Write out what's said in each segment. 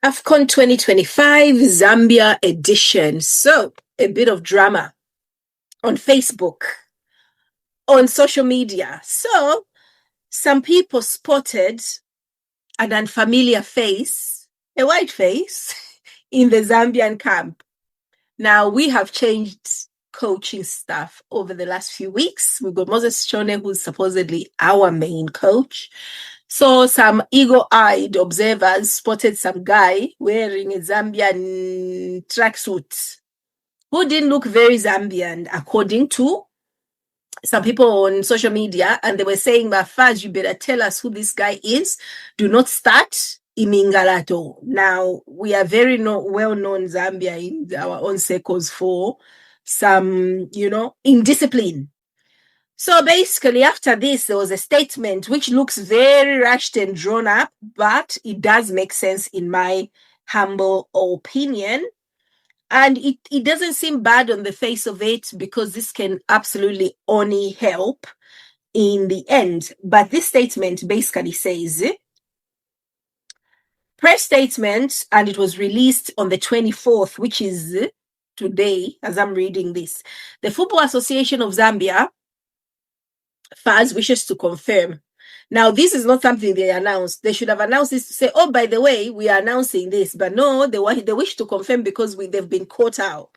AFCON 2025 Zambia edition. So, a bit of drama on Facebook, on social media. So, some people spotted an unfamiliar face, a white face, in the Zambian camp. Now, we have changed coaching staff over the last few weeks. We've got Moses Sichone, who's supposedly our main coach. So some eagle-eyed observers spotted some guy wearing a Zambian tracksuit who didn't look very Zambian, according to some people on social media. And they were saying, Faz, you better tell us who this guy is. Do not start Imingalato. Now, we are very well-known Zambia in our own circles for some, indiscipline. So basically, after this, there was a statement which looks very rushed and drawn up, but it does make sense in my humble opinion. And it doesn't seem bad on the face of it, because this can absolutely only help in the end. But this statement basically says, press statement, and it was released on the 24th, which is today, as I'm reading this. The Football Association of Zambia, FAZ, wishes to confirm. Now, this is not something they announced. They should have announced this to say, oh, by the way, we are announcing this. But no, they wish to confirm because they've been caught out.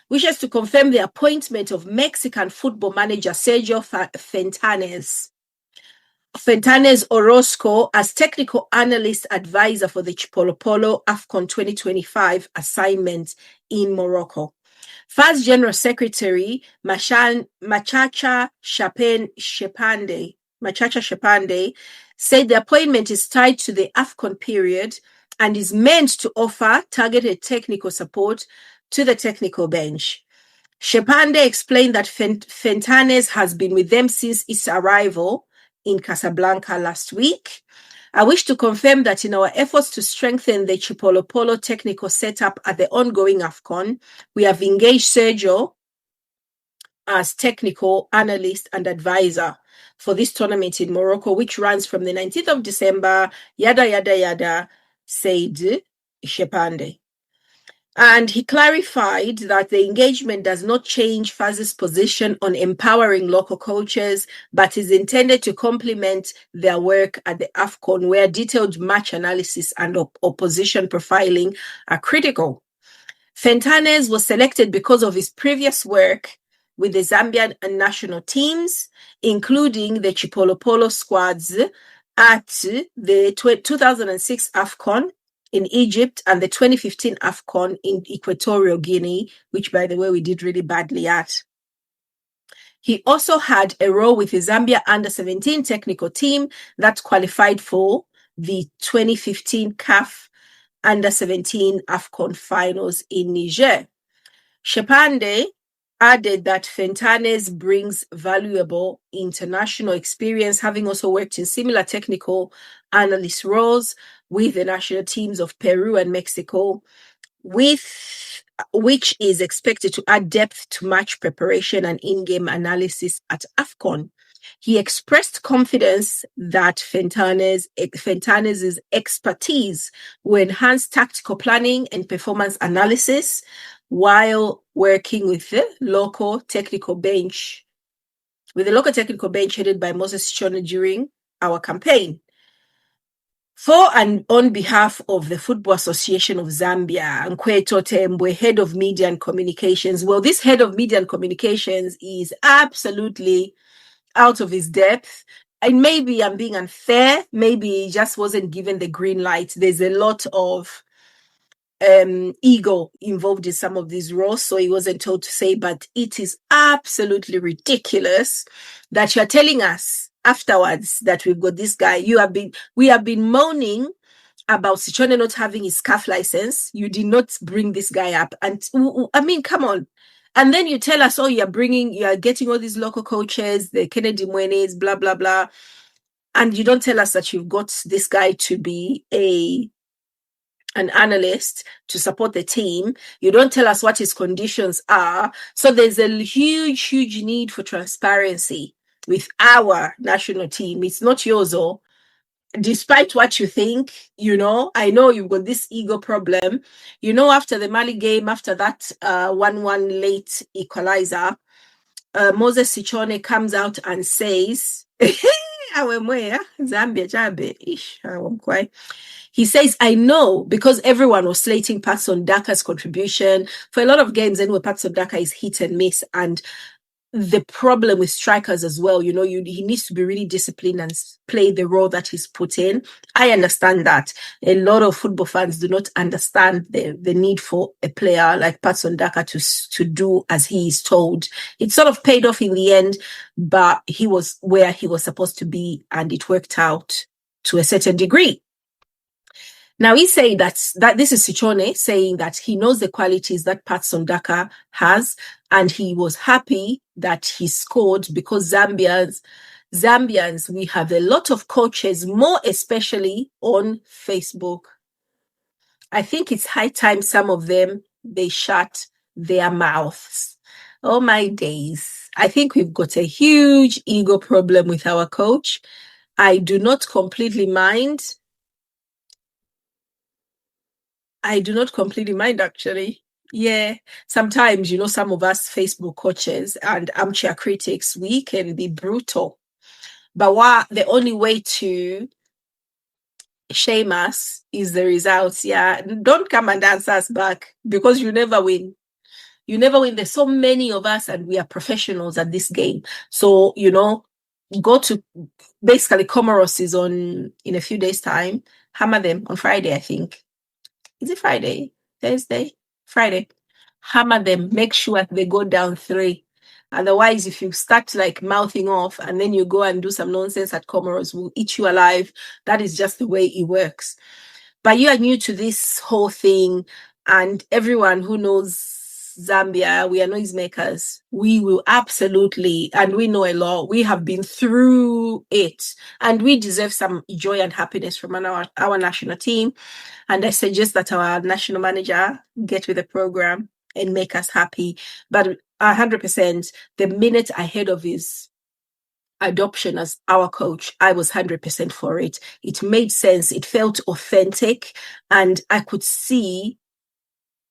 Wishes to confirm the appointment of Mexican football manager Sergio Fentanes Orozco as technical analyst advisor for the Chipolopolo AFCON 2025 assignment in Morocco. FAZ General Secretary Machacha Shepande said the appointment is tied to the AFCON period and is meant to offer targeted technical support to the technical bench. Shepande explained that Fentanes has been with them since its arrival in Casablanca last week. I wish to confirm that in our efforts to strengthen the Chipolopolo technical setup at the ongoing AFCON, we have engaged Sergio as technical analyst and advisor for this tournament in Morocco, which runs from the 19th of December, yada, yada, yada, said Shepande. And he clarified that the engagement does not change FAZ's position on empowering local coaches, but is intended to complement their work at the AFCON, where detailed match analysis and opposition profiling are critical. Fentanes was selected because of his previous work with the Zambian national teams, including the Chipolopolo squads at the 2006 AFCON in Egypt and the 2015 AFCON in Equatorial Guinea, which, by the way, we did really badly at. He also had a role with the Zambia under-17 technical team that qualified for the 2015 CAF under-17 AFCON finals in Niger. Shepande added that Fentanes brings valuable international experience, having also worked in similar technical analyst roles with the national teams of Peru and Mexico, which is expected to add depth to match preparation and in-game analysis at AFCON. He expressed confidence that Fentanes' expertise will enhance tactical planning and performance analysis while working with the local technical bench, headed by Moses Sichone during our campaign. For and on behalf of the Football Association of Zambia, Nkweto Tembwe, head of media and communications. Well, this head of media and communications is absolutely out of his depth. And maybe I'm being unfair. Maybe he just wasn't given the green light. There's a lot of ego involved in some of these roles, so he wasn't told to say, but it is absolutely ridiculous that you're telling us afterwards that we've got this guy. We have been moaning about Sichone not having his CAF license. You did not bring this guy up. And I mean, come on. And then you tell us, oh, you are getting all these local coaches, the Kennedy Mwenes, blah, blah, blah. And you don't tell us that you've got this guy to be an analyst to support the team. You don't tell us what his conditions are. So there's a huge, huge need for transparency with our national team. It's not yours, despite what you think, I know you've got this ego problem. After the Mali game, after that 1-1 late equalizer, Moses Sichone comes out and says, Zambia, Jabe, he says, I know, because everyone was slating Patson Daka's contribution. For a lot of games, anyway, Patson Daka is hit and miss. And the problem with strikers as well, he needs to be really disciplined and play the role that he's put in. I understand that. A lot of football fans do not understand the need for a player like Patson Daka to do as he is told. It sort of paid off in the end, but he was where he was supposed to be, and it worked out to a certain degree. Now, he's saying that this is Sichone saying that he knows the qualities that Patson Daka has, and he was happy that he scored because Zambians, we have a lot of coaches, more especially on Facebook. I think it's high time some of them, they shut their mouths. Oh, my days. I think we've got a huge ego problem with our coach. I do not completely mind, actually. Yeah. Sometimes, some of us Facebook coaches and armchair critics, we can be brutal. But the only way to shame us is the results. Yeah. Don't come and answer us back, because you never win. You never win. There's so many of us, and we are professionals at this game. So, go to basically Comoros is in a few days' time. Hammer them on Friday, I think. Is it Friday? Thursday? Friday. Hammer them. Make sure they go down 3. Otherwise, if you start mouthing off and then you go and do some nonsense at Comoros, we'll eat you alive. That is just the way it works. But you are new to this whole thing, and everyone who knows Zambia, we are noisemakers. We will absolutely, and we know a lot. We have been through it, and we deserve some joy and happiness from our national team. And I suggest that our national manager get with the program and make us happy. But 100%, the minute I heard of his adoption as our coach, I was 100% for it. It made sense. It felt authentic, and I could see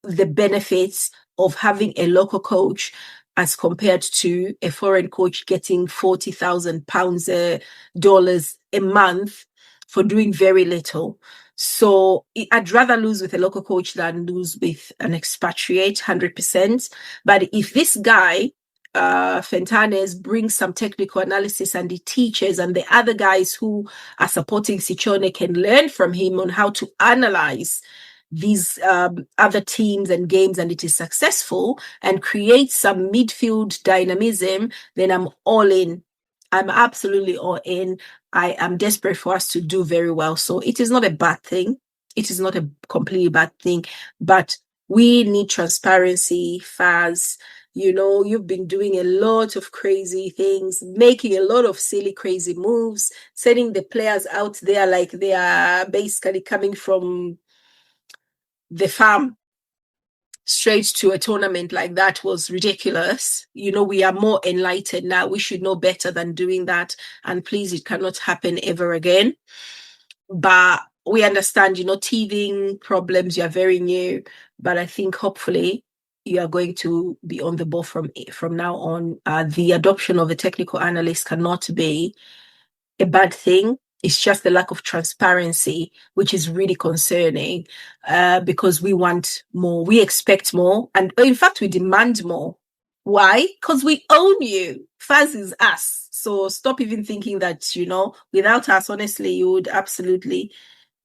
the benefits of having a local coach as compared to a foreign coach getting $40,000 dollars a month for doing very little. So I'd rather lose with a local coach than lose with an expatriate, 100%. But if this guy, Fentanes, brings some technical analysis and he teaches, and the other guys who are supporting Sichone can learn from him on how to analyze these other teams and games, and it is successful and creates some midfield dynamism, then I'm all in. I'm absolutely all in. I am desperate for us to do very well. So it is not a bad thing. It is not a completely bad thing, but we need transparency, Faz. You've been doing a lot of crazy things, making a lot of silly, crazy moves, sending the players out there like they are basically coming from the farm straight to a tournament like that was ridiculous. We are more enlightened now. We should know better than doing that. And please, it cannot happen ever again. But we understand, teething problems, you're very new. But I think hopefully you are going to be on the ball from now on. The adoption of a technical analyst cannot be a bad thing. It's just the lack of transparency, which is really concerning, because we want more, we expect more, and in fact, we demand more. Why? Because we own you. Faz is us. So stop even thinking that, without us, honestly, you would absolutely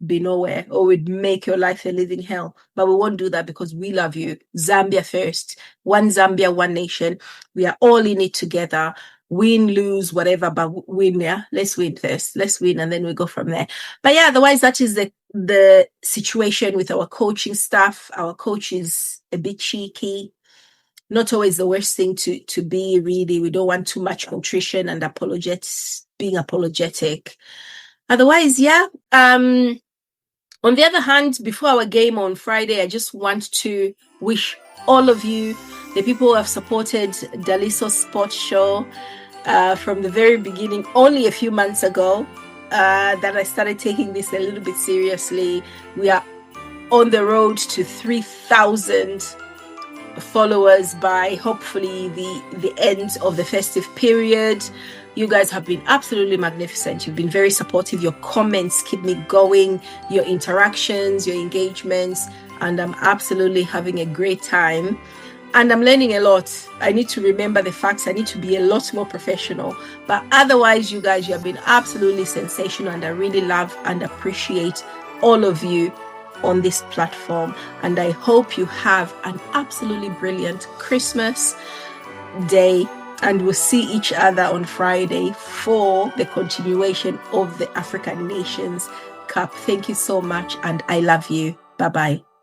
be nowhere, or would make your life a living hell. But we won't do that, because we love you. Zambia first. One Zambia, one nation. We are all in it together. Win, lose, whatever, but win. Yeah, let's win first. Let's win, and then we go from there. But yeah, otherwise, that is the situation with our coaching staff. Our coach is a bit cheeky. Not always the worst thing to be, really. We don't want too much contrition and being apologetic. Otherwise, yeah. On the other hand, before our game on Friday, I just want to wish all of you, the people who have supported Daliso Sports Show from the very beginning, only a few months ago, that I started taking this a little bit seriously. We are on the road to 3,000 followers by hopefully the end of the festive period. You guys have been absolutely magnificent. You've been very supportive. Your comments keep me going, your interactions, your engagements, and I'm absolutely having a great time. And I'm learning a lot. I need to remember the facts. I need to be a lot more professional. But otherwise, you guys, you have been absolutely sensational, and I really love and appreciate all of you on this platform. And I hope you have an absolutely brilliant Christmas day, and we'll see each other on Friday for the continuation of the African Nations Cup. Thank you so much, and I love you. Bye-bye.